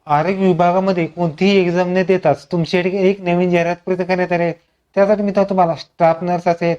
आरोग्य विभागामध्ये कोणतीही एक्झाम न देताच तुमच्यासाठी एक नवीन जाहिरात प्रसिद्ध करण्यात आली आहे. त्यासाठी मित्रांनो तुम्हाला स्टाफ नर्स असेल,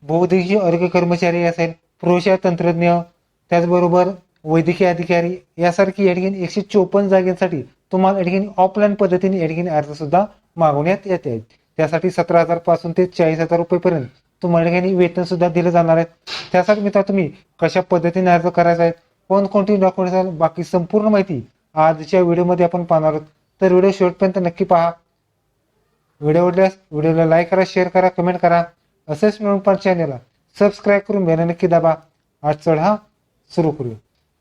बहुउद्देशीय आरोग्य कर्मचारी असेल, प्रवेश तंत्रज्ञ, त्याचबरोबर वैद्यकीय अधिकारी यासारखी या ठिकाणी 154 जागांसाठी तुम्हाला या ठिकाणी ऑफलाईन पद्धतीने या ठिकाणी अर्ज सुद्धा मागवण्यात येत आहेत. त्यासाठी 17,000 पासून ते 40,000 रुपये पर्यंत तुम्हाला या ठिकाणी वेतन सुद्धा दिलं जाणार आहे. त्यासाठी मित्रांनो तुम्ही कशा पद्धतीने अर्ज करायचा आहे, कोणकोणती डॉक्युमेंट्स, बाकी संपूर्ण माहिती आजच्या व्हिडिओमध्ये आपण पाहणार आहोत. तर व्हिडिओ शेवटपर्यंत नक्की पहा. व्हिडिओ आवडल्यास व्हिडिओला लाईक करा, शेअर करा, कमेंट करा. असेच मिळून चॅनलला सबस्क्राईब करून बेल नक्की दाबा. आज चढा सुरू करूया.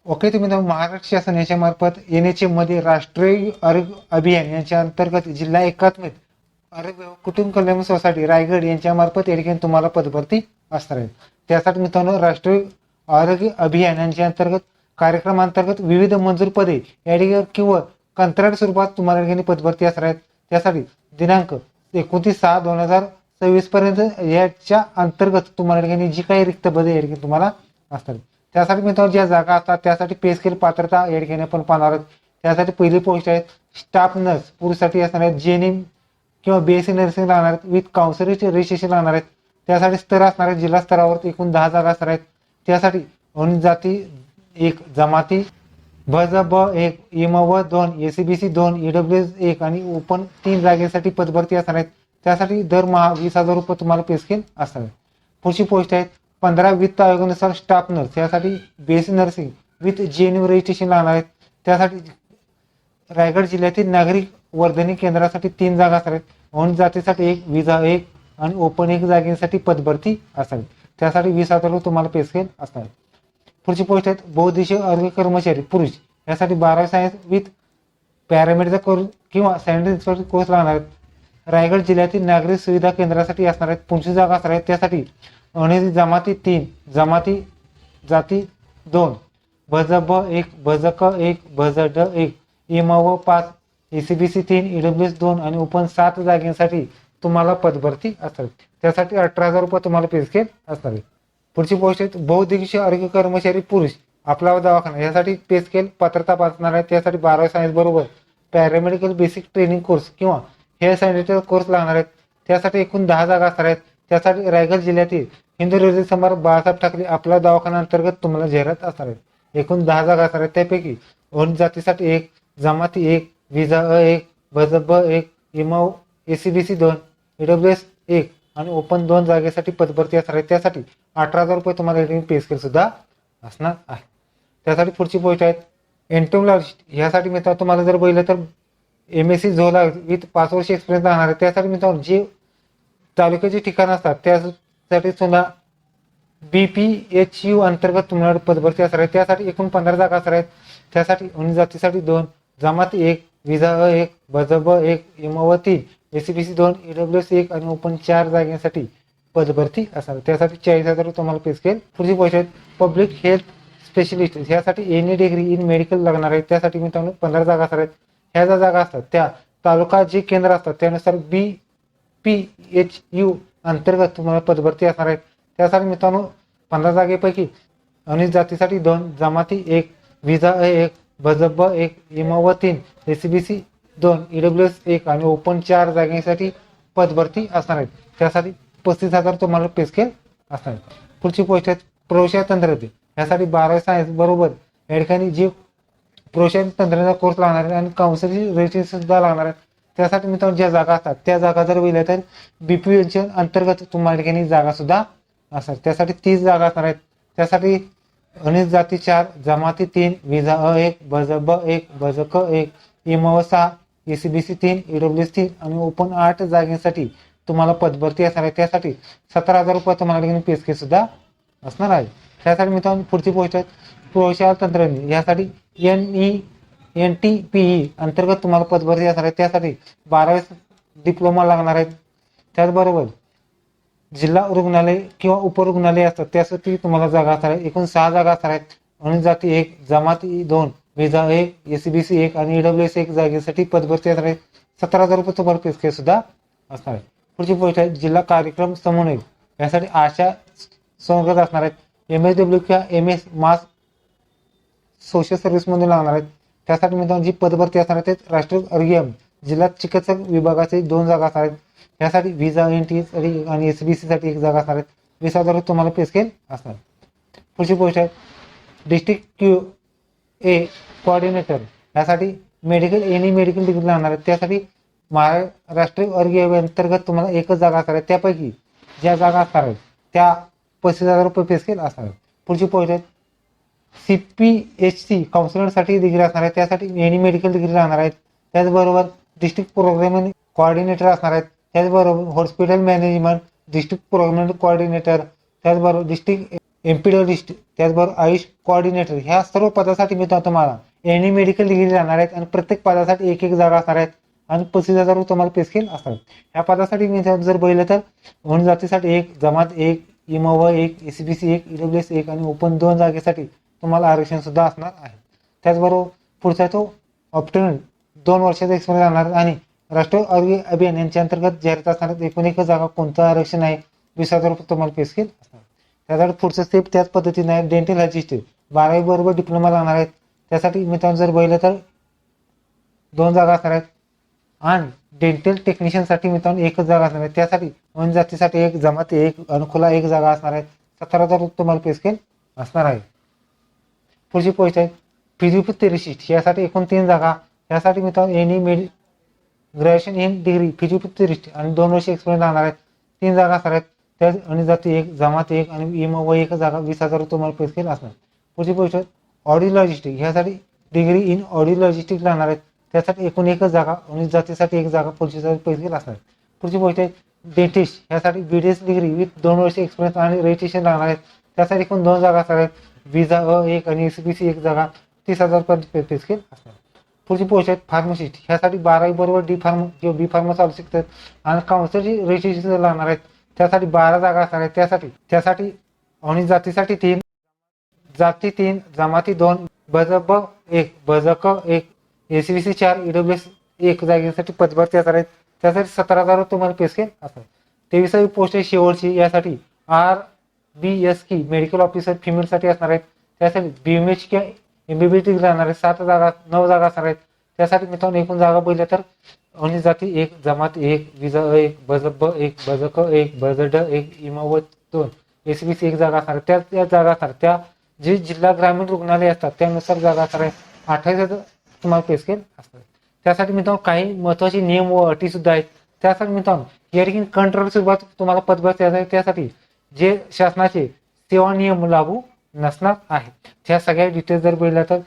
ओके, तुम्ही महाराष्ट्र शासन याच्या मार्फत NHM मध्ये राष्ट्रीय आरोग्य अभियान यांच्या अंतर्गत जिल्हा एकात्मिक आरोग्य कुटुंब कल्याण सोसायटी रायगड यांच्या मार्फत या ठिकाणी तुम्हाला पदभरती असणार आहे. त्यासाठी मित्रांनो राष्ट्रीय आरोग्य अभियान यांच्या अंतर्गत कार्यक्रमांतर्गत विविध मंजूर पदे या ठिकाणी किंवा कंत्राट स्वरूपात तुम्हाला या ठिकाणी पदभरती असणार आहेत. त्यासाठी दिनांक 29/6/2026 पर्यंत याच्या अंतर्गत तुम्हाला या ठिकाणी जी काही रिक्त पदे या ठिकाणी तुम्हाला असतात. त्यासाठी मित्रांनो ज्या जागा असतात त्यासाठी पे स्केल पात्रता या ठिकाणी आपण पाहणार आहोत. त्यासाठी पहिली पोस्ट आहे स्टाफ नर्स, पुरुषसाठी असणार आहेत GNM किंवा BSc नर्सिंग लागणार आहेत विथ काउन्सिलिंग रजिस्ट्रेशन लागणार आहेत. त्यासाठी स्तर असणार आहेत जिल्हा स्तरावर एकूण 10 जागा असणार आहेत. त्यासाठी अनुसूचित जाती 1, जमाती ब 1, इमव 2, ACBC 2, EWS 1 आणि ओपन 3 जागेसाठी पदभरती असणार आहेत. त्यासाठी दरमहा 20,000 रुपये तुम्हाला पे स्केल असणार आहे. पुढची पोस्ट आहे 15 वित्त आयोगानुसार स्टाफ नर्स, यासाठी BSc nursing with GNM registration लागणार आहेत. त्यासाठी रायगड जिल्ह्यातील नागरिक वर्धनी केंद्रासाठी 3 जागा असणार आहेत. अनुसूचित जातीसाठी 1, विजा 1 आणि ओपन 1 जागेसाठी पदभरती असावी. त्यासाठी 20,000 रुपये तुम्हाला पे स्केल असणार आहे. पुढची पोस्ट आहेत बहुउद्देशीय आरोग्य कर्मचारी पुरुष, यासाठी 12वी सायन्स विथ पॅरामेडिकल कोर्स किंवा सॅनिटरी कोर्स लागणार आहेत. रायगड जिल्ह्यातील नागरिक सुविधा केंद्रासाठी असणार आहेत. 25 जागा असणार आहेत. त्यासाठी अनुसूचित जमाती 3, जमाती जाती 2, भजब 1, भजक 1, भजड 1, इमव 5, ACBC 3, EWS 2 आणि ओपन 7 जागेसाठी तुम्हाला पदभरती असतात. त्यासाठी 18,000 रुपये तुम्हाला पे स्केल असणार आहे. पुढची पोस्ट आहे बहुउद्देशीय आरोग्य कर्मचारी पुरुष, आपला दवाखाना, यासाठी पे स्केल पात्रता असणार आहे. त्यासाठी 12वी सायन्स बरोबर पॅरामेडिकल बेसिक ट्रेनिंग कोर्स किंवा हेअर सॅनिटरी कोर्स लागणार आहेत. त्यासाठी एकूण 10 जागा असणार आहेत. त्यासाठी रायगड जिल्ह्यातील हिंदू हृदय समाज बाळासाहेब ठाकरे आपला दवाखाना अंतर्गत तुम्हाला जाहिरात असणार आहेत. एकूण 10 जागा असणार आहेत. त्यापैकी अनुसूचित जातीसाठी 1, जमाती 1, विजा 1, भजब 1, इमव ACBC 2, EWS 1 आणि ओपन 2 जागेसाठी पदभरती असणार आहे. त्यासाठी 18,000 रुपये तुम्हाला पे स्केल सुद्धा असणार आहे. त्यासाठी पुढची पोस्ट आहेत एंटोमॉलॉजिस्ट, यासाठी मित्रांनो तुम्हाला जर बघितलं तर MSc झोला विथ 5 वर्ष एक्सपिरियन्स लागणार आहे. त्यासाठी मित्रांनो जे तालुक्याचे ठिकाण असतात त्यासाठी सुद्धा BPHU अंतर्गत तुम्हाला पदभरती असणार आहे. त्यासाठी एकूण 15 जागा असणार आहेत. त्यासाठी अनुसूचित जातीसाठी 2, जमाती 1, विजा 1, भजब 1, इमव 3, ACBC 2, EWS 1 आणि ओपन 4 जागेसाठी पदभरती असणार. त्यासाठी 40,000 तुम्हाला पे स्केल. पुढची पोस्ट आहे पब्लिक हेल्थ स्पेशलिस्ट, यासाठी any डिग्री इन मेडिकल लागणार आहे. त्यासाठी मित्रांनो 15 जागा असणार आहेत. ह्या ज्या जागा असतात त्या तालुका जे केंद्र असतात त्यानुसार BPHU अंतर्गत तुम्हाला पदभरती असणार आहेत. त्यासाठी मित्रांनो 15 जागेपैकी अनुसूचित जातीसाठी 2, जमाती 1, विजा 1, भजब 1, इमव 3, ACBC 2, EWS 1 आणि ओपन 4 जागेसाठी पदभरती असणार आहेत. त्यासाठी 35,000 तुम्हाला पे स्केल असणार आहे. पुढची पोस्ट आहे प्रवेश तंत्रज्ञ, यासाठी 12वी सायन्स बरोबर या ठिकाणी जे प्रवेश तंत्रज्ञान कोर्स लागणार आहे आणि काउन्सिलिंग रजिस्ट्रेशन सुद्धा लागणार आहे. त्यासाठी मित्रांनो ज्या जागा असतात त्या जागा जर बघितल्या तर BPHU अंतर्गत तुम्हाला या ठिकाणी जागा सुद्धा असतात. त्यासाठी 30 जागा असणार आहेत. त्यासाठी अनुसूचित जाती 4, जमाती 3, विजा 1, भजब 1, भजक 1, इमव 6, ACBC 3, EWS 3 आणि ओपन 8 जागेसाठी तुम्हाला पदभरती असणार आहे. त्यासाठी 17,000 रुपये तुम्हाला पे स्केल सुद्धा असणार आहे. त्यासाठी मित्रांनो पुढची पोस्ट आहे प्रयोगशाळा तंत्रज्ञ, यासाठी NTPE अंतर्गत तुम्हाला पदभरती असणार आहे. त्यासाठी 12वी डिप्लोमा लागणार आहेत. त्याचबरोबर जिल्हा रुग्णालय किंवा उपरुग्णालय असतात त्यासाठी तुम्हाला जागा असणार आहे. एकूण 6 जागा असणार आहेत. अनुसूचित जाती 1, जमाती 2, विजा 1, ACBC 1 आणि EWS 1 जागेसाठी पदभरती असणार आहे. 17,000 रुपये तुम्हाला पे स्केल सुद्धा असणार आहे. पुढची पोस्ट आहे जिल्हा कार्यक्रम समन्वयक, यासाठी आशा संवर्गात असणार आहेत. MSW किंवा MS मास सोशल सर्व्हिस मध्ये लागणार आहेत. त्यासाठी मित्रांनो जी पदभरती असणार आहे ते राष्ट्रीय आरोग्य जिल्हा चिकित्सक विभागाचे 2 जागा असणार आहेत. यासाठी व्हिसा एनटी आणि एसबीसी साठी 1 जागा असणार आहेत. 20,000 तुम्हाला पे स्केल असणार. पुढची पोस्ट आहे डिस्ट्रिक्ट क्यू ए कोऑर्डिनेटर. यासाठी मेडिकल डिग्री लागणार आहे. त्यासाठी महाराष्ट्र आरोग्य अंतर्गत तुम्हाला 1च जागा असणार आहे. त्यापैकी ज्या जागा असणार आहेत त्या 35,000 रुपये पे स्केल असणार आहेत. पुढची पोस्ट आहे CPHC काउन्सिलरसाठी डिग्री असणार आहे. त्यासाठी मेडिकल डिग्री लागणार आहेत. त्याचबरोबर डिस्ट्रिक्ट प्रोग्राम कोऑर्डिनेटर असणार आहेत. त्याचबरोबर hospital management district program coordinator, त्याचबरोबर डिस्ट्रिक्ट एम्पिडियोलॉजिस्ट, त्याचबरोबर आयुष कोऑर्डिनेटर ह्या सर्व पदासाठी मी तुम्हाला मेडिकल डिग्री लागणार आहेत आणि प्रत्येक पदासाठी 1 जागा असणार आहेत आणि 35,000 तुम्हाला पे स्केल असणार. ह्या पदासाठी मी जर बघितलं तर अनुसूचित जातीसाठी 1, जमात 1, इमव 1, एसबीसी 1, ईडब्ल्यूएस 1 आणि ओपन 2 जागेसाठी तुम्हाला आरक्षण सुद्धा असणार आहे. त्याचबरोबर पुढचा तो ऑप्शनल 2 वर्षाचा एक्सपिरियन्स राहणार आणि राष्ट्रीय आरोग्य अभियान यांच्या अंतर्गत जाहीर असणार एकूण 1 जागा कोणतं आरक्षण आहे 20,000 रुपये तुम्हाला पे स्केल असणार. त्यासाठी पुढचं स्टेप त्याच पद्धतीने आहे डेंटल हायजिस्ट 12वी बरोबर डिप्लोमा लागणार आहेत. त्यासाठी मित्रांनो जर बघितलं तर 2 जागा असणार आहेत आणि डेंटल टेक्निशियनसाठी मित्रांनो 1च जागा असणार आहे. त्यासाठी अनुसूचित जातीसाठी 1, जमाती 1, अनुकुला 1 जागा असणार आहे. 17,000 तुम्हाला पे स्केल असणार आहे. पुढची पोस्ट आहे फिजिओथेरपिस्ट यासाठी एकूण 3 जागा. यासाठी मित्रांनो ग्रॅज्युएशन इन डिग्री फिजिओथेरपिस्ट आणि 2 वर्ष एक्सपिरियन्स लागणार आहेत. 3 जागा असणार आहेत. त्याच अनुसूचित जाती 1, जमात 1 आणि इमव 1 जागा 20,000 तुम्हाला पे स्केल असणार. पुढची पोस्ट आहे ऑडिओलॉजिस्टिक यासाठी डिग्री इन ऑडिओलॉजिस्टिक लागणार आहेत. त्यासाठी एकूण 1च जागा, अनुसूचित जातीसाठी 1 जागा 25,000 पे स्केल असणार. पुढची गोष्ट आहे डेंटिस्ट यासाठी BDS डिग्री विथ 2 वर्ष एक्सपिरियन्स आणि रजिस्ट्रेशन लागणार आहेत. त्यासाठी एकूण 2 जागा असणार आहेत. व्हिसा 1 आणि एसबीसी 1 जागा 30,000 पर्यंत पे स्केल असणार. पुढची पोस्ट आहे फार्मसिस्ट ह्यासाठी 12वी बरोबर बी फार्मा चालू शकतात आणि काउन्सिलची रजिस्ट्रेशन लागणार आहेत. त्यासाठी 12 जागा असणार आहेत. त्यासाठी अनुसूचित जातीसाठी 3, जाती 3, जमाती 2, बजब 1, बजक 1, एसबीसी 4, ईडब्ल्यूएस 1 जागेसाठी पदभरती असणार आहेत. त्यासाठी 17,000 तुम्हाला पे स्केल असणार. 23वी पोस्ट आहे शेवटची यासाठी RBSK मेडिकल ऑफिसर फिमेलसाठी असणार आहेत. त्यासाठी BMH किंवा MBBS डिग्री लागणार आहे. 9 जागा असणार आहेत. त्यासाठी मित्रांनो एकूण जागा बघितल्या तर अनुसूचित जाती 1, जमात 1, व्हिसा 1, बजब 1, बजक 1, बजड 1, इमव 2, एसबीसी 1 जागा असणार. त्या जागा असणार त्या जे जिल्हा ग्रामीण रुग्णालय असतात त्यानुसार जागा असणार आहे. 28,000 तुम्हाला पे स्केल असणार. त्यासाठी मित्रांनो काही महत्वाचे नियम व अटी सुद्धा आहेत. त्यासाठी मित्रांनो या ठिकाणी कंट्रोल सुरुवात तुम्हाला पदभरती आहे. त्यासाठी जे शासनाचे सेवा नियम लागू नसणार आहेत. त्या सगळ्या डिटेल्स जर बघितल्या तर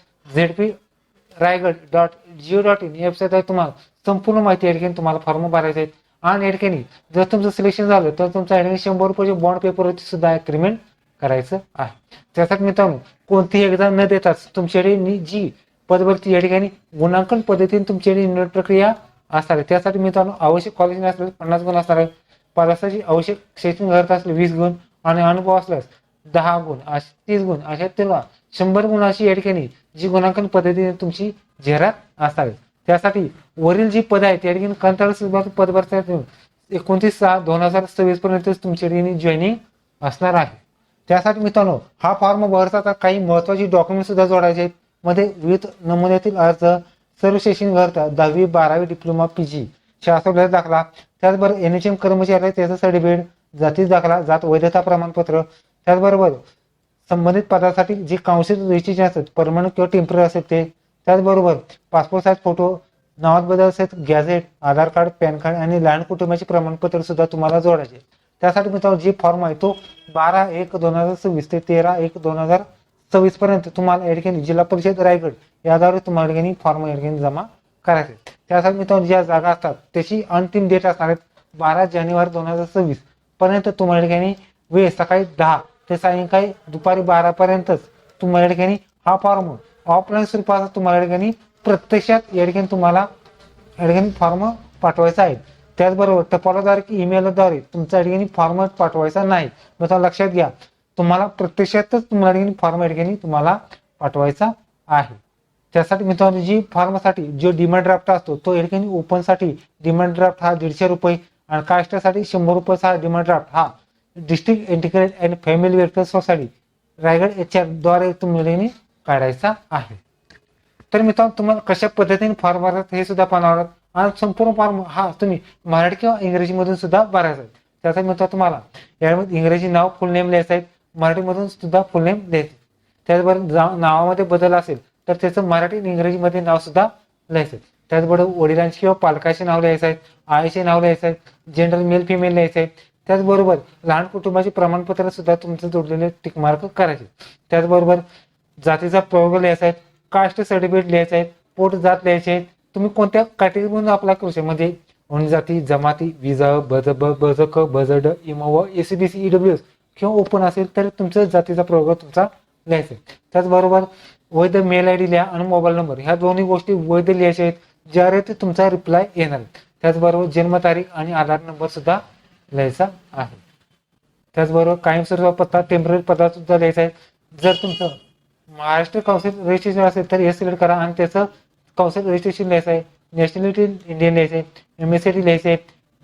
zpRaigad.go.in वेबसाईट आहे. तुम्हाला संपूर्ण माहिती या ठिकाणी तुम्हाला फॉर्म भरायचे आहेत आणि या ठिकाणी जर तुमचं सिलेक्शन झालं तर तुमच्या ठिकाणी 100 रुपयाचे बॉन्ड पेपरवरती सुद्धा अग्रीमेंट करायचं आहे. त्यासाठी मित्रांनो कोणतीही एक्झाम न देताच तुमच्याकडे जी पदभरती या ठिकाणी गुणांकन पद्धतीने तुमच्याकडे निवड प्रक्रिया असणार आहे. त्यासाठी मित्रांनो आवश्यक क्वालिफिकेशन असल्यास 50 गुण असणार आहे. पदासाठी आवश्यक शैक्षणिक अर्हता असले 20 गुण आणि अनुभव असल्यास 10 गुण, 30 गुण अशा तुला 100 गुणाची या ठिकाणी जी गुणांकन पद्धतीने तुमची जाहिरात असणार आहे. त्यासाठी वरील जी पद आहेत या ठिकाणी कंत्राटी पदभरती 29/6/2026 पर्यंत तुमच्या ठिकाणी जॉईनिंग असणार आहे. त्यासाठी मित्रांनो हा फॉर्म भरताना काही महत्वाची डॉक्युमेंट सुद्धा जोडायचे आहेत. मध्ये विविध नमुन्यातील अर्ज, सर्व शैक्षणिक अर्हता 10वी 12वी डिप्लोमा PG शासकीय दाखला, त्याचबरोबर NHM कर्मचारी त्याचा सर्टिफिकेट, जाती दाखला, जात वैधता प्रमाणपत्र, त्याचबरोबर संबंधित पदासाठी जे काउन्सिल रजिस्ट्रेशन असतात परमनंट किंवा टेम्पररी असतात ते, त्याचबरोबर पासपोर्ट साईज फोटो, नावात बदल असेल गॅझेट, आधार कार्ड, पॅन कार्ड आणि लहान कुटुंबाचे प्रमाणपत्र सुद्धा तुम्हाला जोडायचे. त्यासाठी मित्रांनो जे फॉर्म आहे तो 12/1/2026 ते 13/1/2026 पर्यंत तुम्हाला या ठिकाणी जिल्हा परिषद रायगड याद्वारे तुम्हाला या ठिकाणी फॉर्म या ठिकाणी जमा करायचे. त्यासाठी मित्रांनो ज्या जागा असतात त्याची अंतिम डेट असणार आहे 12 जानेवारी 2026 पर्यंत. तुम्हाला या ठिकाणी वेळ सकाळी 10 ते सायंकाळी दुपारी 12 पर्यंतच तुम्हाला या ठिकाणी हा फॉर्म ऑफलाईन स्वरूपात तुम्हाला या ठिकाणी प्रत्यक्षात या ठिकाणी तुम्हाला या ठिकाणी फॉर्म पाठवायचा आहे. त्याचबरोबर टपालाद्वारे की ईमेलद्वारे तुमच्या या ठिकाणी फॉर्म पाठवायचा नाही. मित्रांनो लक्षात घ्या तुम्हाला प्रत्यक्षातच तुम्हाला या ठिकाणी फॉर्म या ठिकाणी तुम्हाला पाठवायचा आहे. त्यासाठी मित्रांनो जी फॉर्मसाठी जो डिमांड ड्राफ्ट असतो तो या ठिकाणी ओपनसाठी डिमांड ड्राफ्ट हा 150 रुपये आणि कास्टसाठी 100 रुपयाचा डिमांड ड्राफ्ट हा district integrated and family welfare society Raigad HR द्वारे तुम्हाला काढायचा आहे. तर मित्रांनो तुम्हाला कशा पद्धतीने फॉर्म भरायचा हे सुद्धा पाहणार आहोत आणि संपूर्ण फॉर्म हा तुम्ही मराठी किंवा इंग्रजीमधून सुद्धा भरायचा आहे. त्यासाठी मित्रांनो तुम्हाला यामध्ये इंग्रजी नाव फुल नेम लिहायचं आहे, मराठीमधून सुद्धा फुल नेम लिहायचं. त्याचबरोबर नावामध्ये बदल असेल तर त्याचं मराठी आणि इंग्रजीमध्ये नाव सुद्धा लिहायचं. त्याचबरोबर वडिलांचे किंवा पालकाचे नाव लिहायचं आहे, आईचे नाव लिहायचं आहे, जेंडर मेल फिमेल लिहायचं आहे. त्याचबरोबर लहान कुटुंबाचे प्रमाणपत्र सुद्धा तुमचं जोडलेले टिकमार्क करायचे. त्याचबरोबर जातीचा प्रयोग लिहायचा आहे, कास्ट सर्टिफिकेट लिहायचं आहे, पोट जात लिहायचे आहे. तुम्ही कोणत्या कॅटेगरीमधून अप्लाय करू शकता, म्हणजे जाती, जमाती, विजा, बजब, बजक, बजड, इमव, एसीबीसी, ईडब्ल्यूएस किंवा ओपन असेल तर तुमचा जातीचा प्रयोग तुमचा लिहायचा आहे. त्याचबरोबर वैध मेल आय डी लिहा आणि मोबाईल नंबर, ह्या दोन्ही गोष्टी वैध लिहायच्या आहेत ज्यावर तुमचा रिप्लाय येणार आहे. त्याचबरोबर जन्मतारीख आणि आधार नंबर सुद्धा लिहायचा आहे. त्याचबरोबर कायमस्वरूपी पत्ता, टेम्पररी पत्ता सुद्धा लिहायचा आहे. जर तुमचं महाराष्ट्र काउन्सिल रजिस्ट्रेशन असेल तर हे सिलेक्ट करा आणि त्याचं काउन्सिल रजिस्ट्रेशन लिहायचं आहे. नॅशनॅलिटी इंडियन लिहायचं आहे, एमएसआयटी लिहायचं आहे.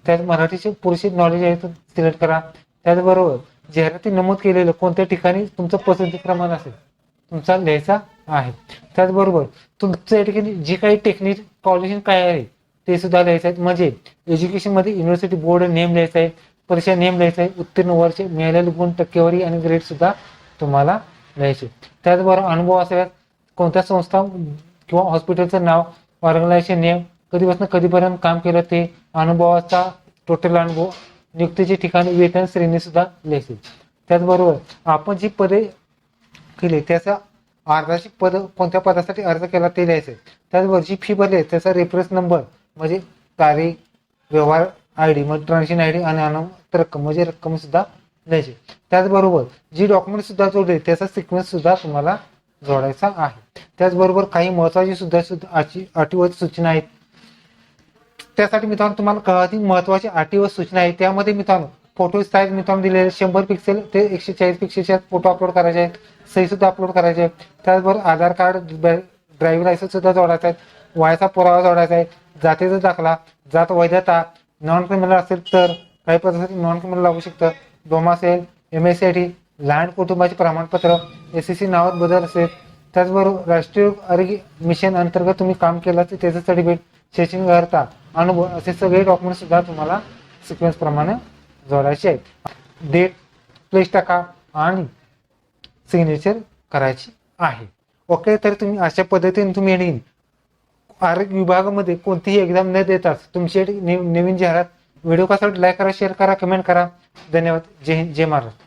त्यात मराठीचे पुरेसे नॉलेज आहे तर सिलेक्ट करा. त्याचबरोबर जाहिराती नमूद केलेलं कोणत्या ठिकाणी तुमचं पसंती क्रमांक असेल तुमचा लिहायचा आहे. त्याचबरोबर तुमचं या ठिकाणी जी काही टेक्निक क्वालिफिकेशन काय आहे ते सुद्धा लिहायचं आहे. म्हणजे एज्युकेशन मध्ये युनिव्हर्सिटी बोर्ड नेम लिहायचं आहे, परीक्षा नेम लिहायचं आहे, उत्तीर्ण वर्ष, मिळालेले गुण, टक्केवारी आणि ग्रेड सुद्धा तुम्हाला लिहायचे. त्याचबरोबर अनुभव असेल, कोणत्या संस्था किंवा हॉस्पिटलचं नाव, ऑर्गनायझेशन नेम, कधीपासून कधीपर्यंत काम केलं ते, अनुभवाचा टोटल अनुभव, नियुक्तीचे ठिकाणी, वेतन श्रेणी सुद्धा लिहायची. त्याचबरोबर आपण जी पदे केली त्याचा अर्जाची पद कोणत्या पदासाठी अर्ज केला ते लिहायचे. त्याचबरोबर जी फी भरली त्याचा रेफरन्स नंबर म्हणजे तारीख, व्यवहार आयडी म्हणजे ट्रान्झॅक्शन आयडी आणि अनामत रक्कम म्हणजे रक्कम सुद्धा लिहायची. त्याचबरोबर जी डॉक्युमेंट सुद्धा जोडले त्याचा सिक्वेन्स सुद्धा तुम्हाला जोडायचा आहे. त्याचबरोबर काही महत्वाची सुद्धा अटी व सूचना आहेत. त्यासाठी मित्रांनो तुम्हाला काही महत्वाची अटी व सूचना आहेत. त्यामध्ये मित्रांनो फोटो साईज मित्रांनो दिलेले 100 पिक्सेल ते 140 पिक्सेलच्या फोटो अपलोड करायचे आहेत, सही सुद्धा अपलोड करायचे आहे. त्याचबरोबर आधार कार्ड, ड्रायव्हिंग लायसन्स सुद्धा जोडायचा आहे, वयाचा पुरावा जोडायचा आहे, जातीचा दाखला, जात वैधता, नॉन क्रिमिनल असेल तर काही पदासाठी नॉन क्रिमिनल लागू शकतं, डोमासेल, एमएसआयटी, लहान कुटुंबाचे प्रमाणपत्र, एसएससी नावात बदल असेल. त्याचबरोबर राष्ट्रीय आरोग्य मिशन अंतर्गत तुम्ही काम केलं तर त्याचं सर्टिफिकेट, शैक्षणिक अर्हता, अनुभव असे सगळे डॉक्युमेंट सुद्धा तुम्हाला सिक्वेन्स प्रमाणे जोडायचे आहेत. डेट, प्लेस टाका आणि सिग्नेचर करायची आहे. ओके, तर तुम्ही अशा पद्धतीने तुम्ही आरोग्य विभागामध्ये कोणतीही एक्झाम न देताच तुमची नवीन जाहिरात व्हिडिओ कसा लाईक करा, शेअर करा, कमेंट करा. धन्यवाद. जय हिंद, जय महाराष्ट्र.